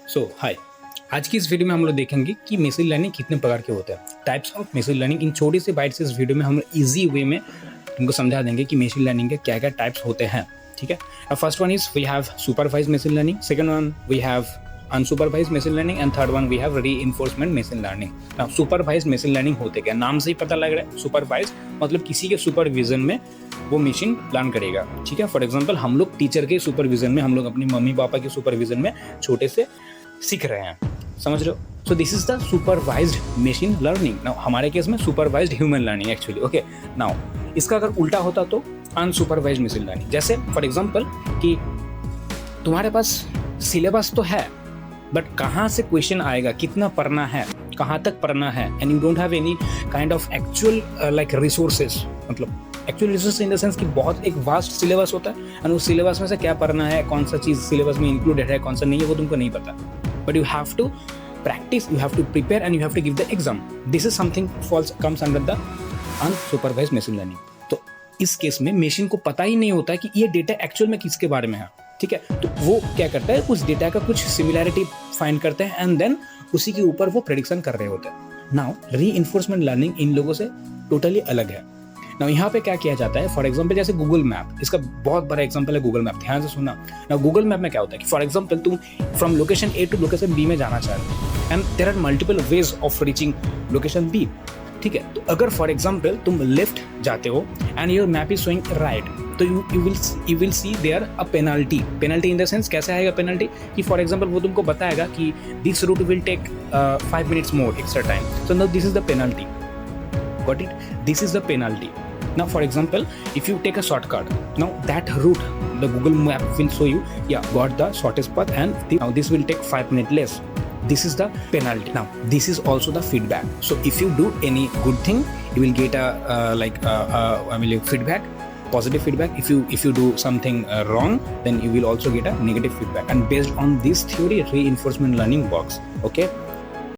सो हाय, आज की इस वीडियो में हम लोग देखेंगे कि मशीन लर्निंग कितने प्रकार के होते हैं, टाइप्स ऑफ मशीन लर्निंग। इन छोटी सी बाइट से इस वीडियो में हम इजी वे में तुमको समझा देंगे कि मशीन लर्निंग के क्या क्या टाइप्स होते हैं। ठीक है, first one is we have supervised machine learning, second one we have unsupervised machine learning and third one we have reinforcement machine learning. Now supervised machine learning होते क्या, नाम से ही पता लग रहा है। सुपरवाइज्ड मतलब किसी के सुपरविजन में वो मशीन लर्न करेगा। ठीक है, फॉर एग्जांपल हम लोग टीचर के सुपरविजन में, हम लोग अपनी मम्मी पापा के सुपरविजन में छोटे से सीख रहे हैं, समझ रहे हो। So this is the supervised machine learning. Now हमारे केस में supervised human learning actually. Okay, now इसका अगर उल्टा होता तो अनसुपरवाइज्ड मशीन लर्निंग। जैसे फॉर एग्जांपल कि तुम्हारे पास सिलेबस तो है, बट कहाँ से क्वेश्चन आएगा, कितना पढ़ना है, कहाँ तक पढ़ना है, and you don't have any kind of actual like resources. मतलब actual resource in the sense कि बहुत एक वास्ट सिलेबस होता है एंड उस सिलेबस में से क्या पढ़ना है, कौन सा चीज़ सिलेबस में इंक्लूडेड है, कौन सा नहीं है, वो तुमको नहीं पता। But you have to practice, you have to prepare and you have to give the exam. This is something comes under the unsupervised machine learning. तो इस केस में मशीन को पता ही नहीं होता कि ये डेटा एक्चुअल में किसके बारे में है। ठीक है, तो वो क्या करता है, उस डेटा का कुछ सिमिलैरिटी फाइंड करते हैं एंड देन उसी के ऊपर वो प्रेडिक्शन कर रहे होते हैं। नाउ रीइंफोर्समेंट लर्निंग इन लोगों से टोटली अलग है। नाउ यहाँ पे क्या किया जाता है, फॉर एग्जांपल जैसे गूगल मैप, इसका बहुत बड़ा एग्जांपल है गूगल मैप, ध्यान से सुनना। नाउ गूगल मैप में क्या होता है कि फॉर एग्जांपल तुम from location A to location B में जाना चाह रहे हो and there are multiple ways of reaching location B. ठीक है, तो अगर फॉर एग्जांपल तुम लेफ्ट जाते हो and your map is showing right, तो you will see there a penalty. Penalty in the sense कैसे आएगा पेनल्टी कि फॉर एग्जांपल वो तुमको बताएगा कि this route will take 5 minutes more extra time, so now this is the penalty. Got it? This is the penalty. Now, for example, if you take a shortcut, now that route, the Google Map will show you, yeah, got the shortest path, and now this will take 5 minutes less. This is the penalty. Now, this is also the feedback. So, if you do any good thing, you will get a feedback, positive feedback. If you do something wrong, then you will also get a negative feedback. And based on this theory, reinforcement learning works. Okay.